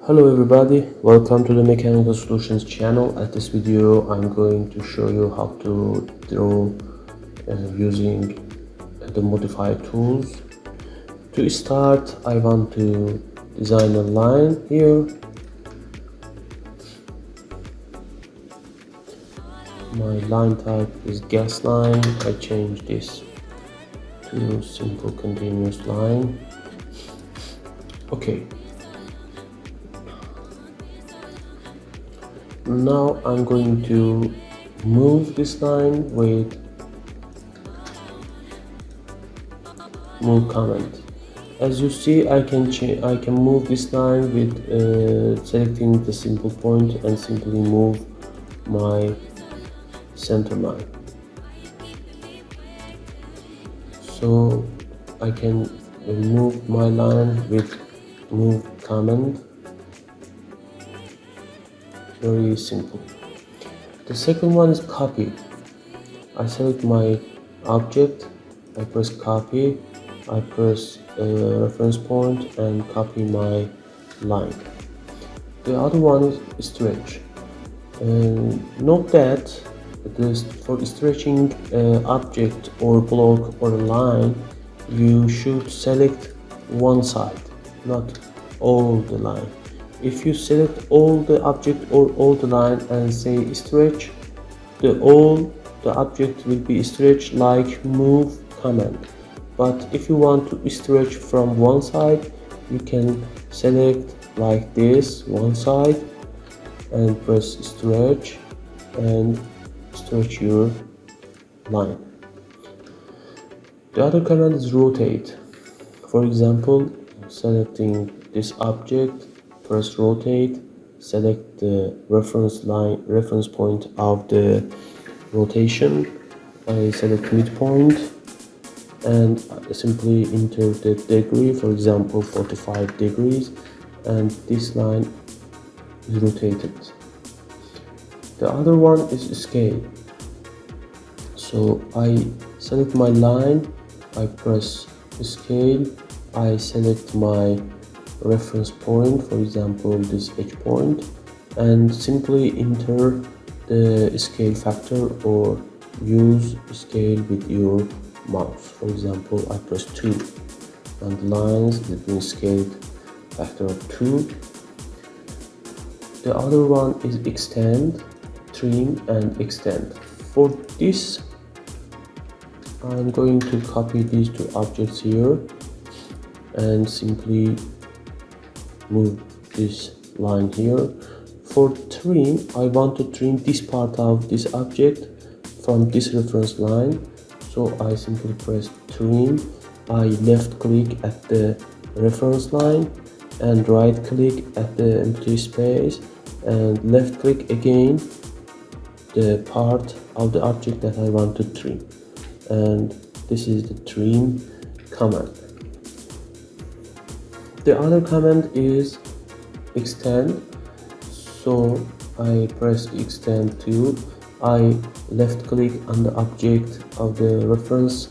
Hello everybody, welcome to the Mechanical Solutions channel. At this video I'm going to show you how to draw using the modify tools. To start, I want to design a line here. My line type is gas line. I change this to simple continuous line. Okay. Now I'm going to move this line with move command. As you see, I can move this line with selecting the simple point and simply move my center line. So I can move my line with move command. Very simple. The second one is copy. I select my object, I press copy, I press reference point and copy my line. The other one is stretch. Note that for stretching object or block or line, you should select one side, not all the line. If you select all the object or all the line and say stretch, the object will be stretched like move command. But if you want to stretch from one side, you can select like this one side and press stretch and stretch your line. The other command is rotate. For example, selecting this object, press rotate, select the reference point of the rotation. I select midpoint and simply enter the degree, for example 45 degrees, and this line is rotated. The other one is scale. So I select my line, I press scale, I select my reference point, for example this edge point, and simply enter the scale factor or use scale with your mouse. For example, I press 2 and the lines have been scaled factor of 2. The other one is extend, trim and extend. For this I'm going to copy these two objects here and simply move this line here. For trim, I want to trim this part of this object from this reference line, so I simply press trim. I left click at the reference line and right click at the empty space and left click again the part of the object that I want to trim, and this is the trim command. The other command is extend. So I press extend to, I left click on the object of the reference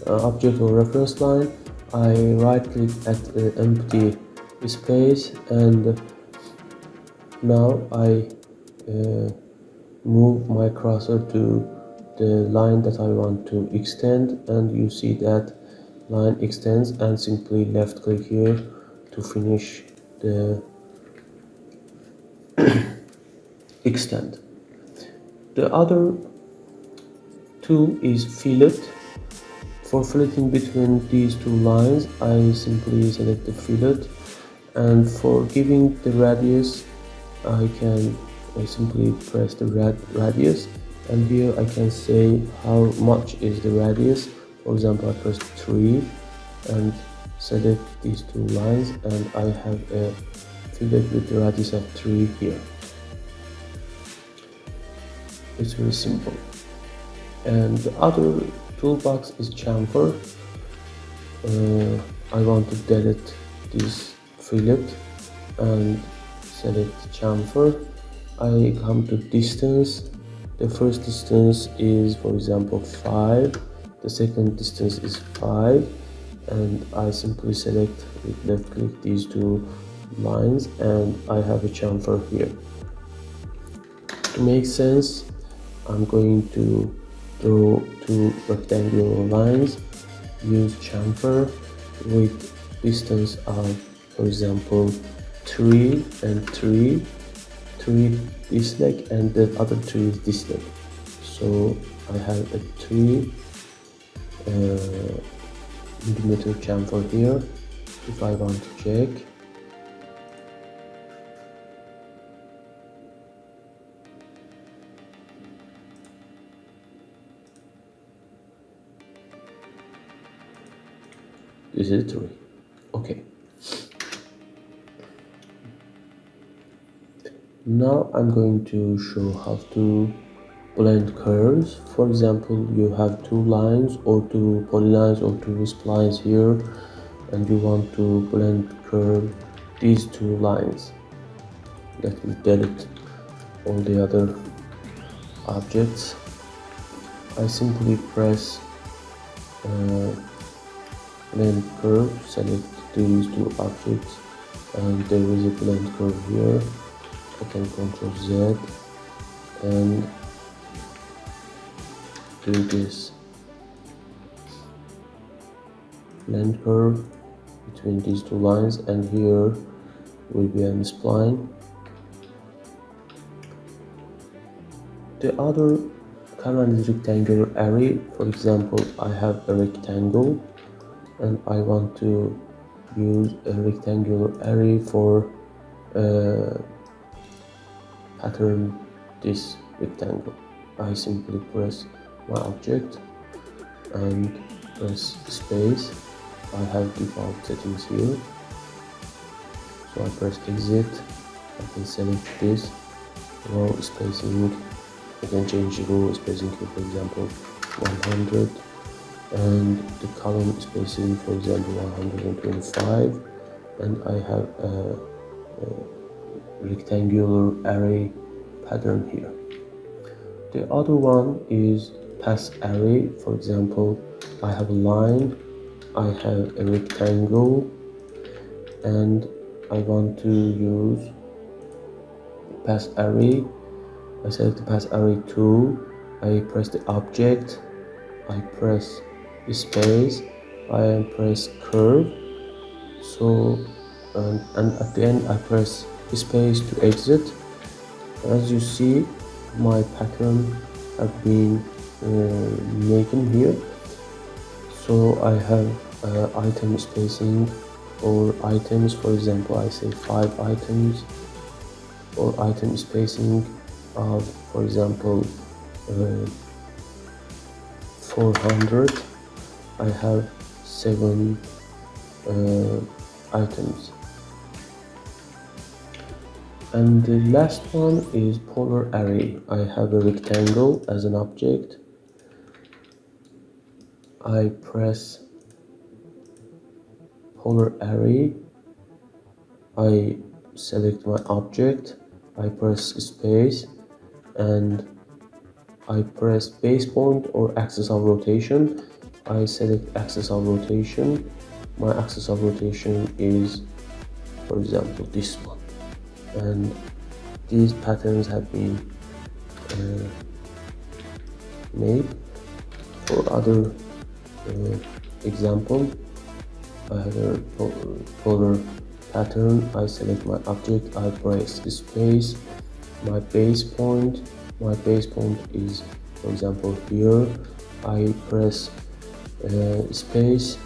object or reference line, I right click at the empty space, and now I move my cursor to the line that I want to extend, and you see that line extends, and simply left click here to finish the extend. The other tool is fillet. For filleting between these two lines, I simply select the fillet, and for giving the radius, I simply press the radius, and here I can say how much is the radius. For example, I press 3 and select these two lines, and I have a fillet with the radius of 3 here. It's very simple. And the other toolbox is chamfer. I want to delete this fillet and select chamfer. I come to distance. The first distance is, for example, 5. The second distance is 5, and I simply select with left click these two lines, and I have a chamfer here. To make sense, I'm going to draw two rectangular lines, use chamfer with distance of, for example, 3 and 3, 3 this leg and the other 3 is this leg. So I have a 3 millimeter chamfer here. If I want to check, this is 3. Okay. Now I'm going to show how to blend curves. For example, you have two lines or two polylines or two splines here, and you want to blend curve these two lines. Let me delete all the other objects. I simply press blend curve, select these two objects, and there is a blend curve here. I can Ctrl Z and do this blend curve between these two lines, and here will be a spline. The other command is rectangular array. For example, I have a rectangle and I want to use a rectangular array for pattern this rectangle. I simply press my object and press space. I have default settings here, so I press exit. I can select this row spacing. I can change the row spacing to, for example, 100, and the column spacing, for example, 125, and I have a rectangular array pattern here. The other one is pass array. For example, I have a line, I have a rectangle, and I want to use pass array. I select the pass array tool, I press the object, I press space, I press curve, so and at the end I press space to exit. As you see, my pattern have been making here. So I have item spacing or items. For example, I say 5 items, or item spacing of, for example, 400. I have 7 items. And the last one is polar array. I have a rectangle as an object. I press polar array. I select my object. I press space and I press base point or axis of rotation. I select axis of rotation. My axis of rotation is, for example, this one. And these patterns have been made. For other example, I have a polar pattern. I select my object, I press space, my base point is, for example, here. I press space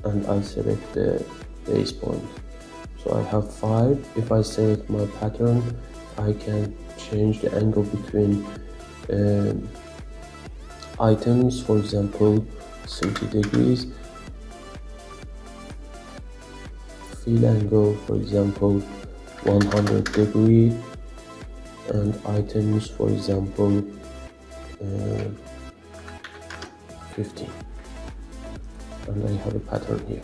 and I select the base point. So I have 5. If I select my pattern, I can change the angle between items, for example 30 degrees. Fill angle, for example 100 degree, and items, for example 50. And I have a pattern here.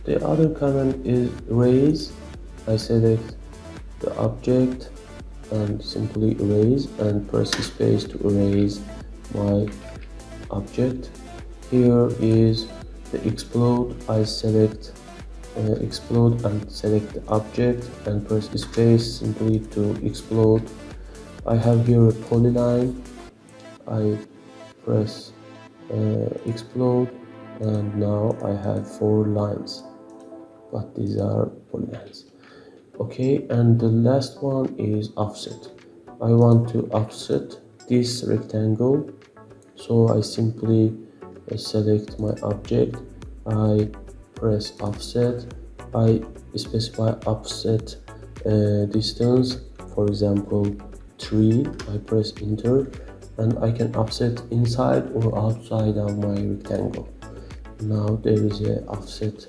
The other command is erase. I select the object and simply erase and press space to erase my object. Here is the explode. I select explode and select the object and press space simply to explode. I have here a polyline. I press explode, and now I have 4 lines, but these are polylines. Okay, and the last one is offset. I want to offset this rectangle, so I simply select my object, I press offset, I specify offset distance, for example 3, I press enter, and I can offset inside or outside of my rectangle. Now there is a offset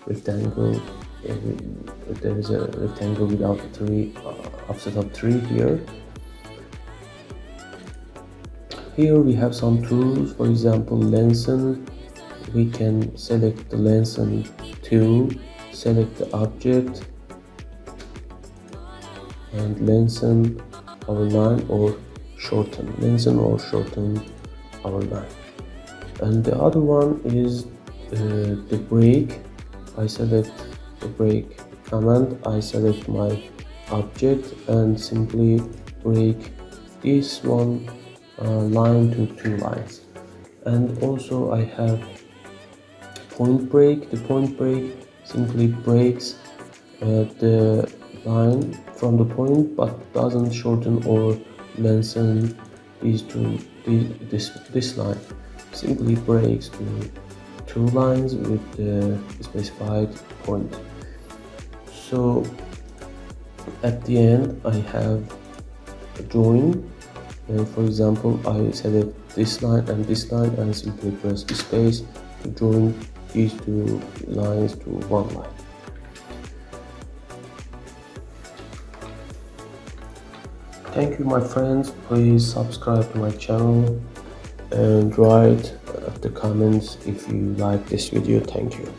rectangle, there is a rectangle without 3, offset of 3 here. Here we have some tools, for example lengthen. We can select the lengthen tool, select the object and lengthen our line or lengthen or shorten our line. And the other one is the break. I select the break command, I select my object and simply break this one line to 2 lines. And also I have point break. The point break simply breaks the line from the point but doesn't shorten or lengthen this line. Simply breaks to 2 lines with the specified point. So at the end I have a join. For example, I select this line and simply press space to join these 2 lines to 1 line. Thank you my friends, please subscribe to my channel and write the comments if you like this video. Thank you.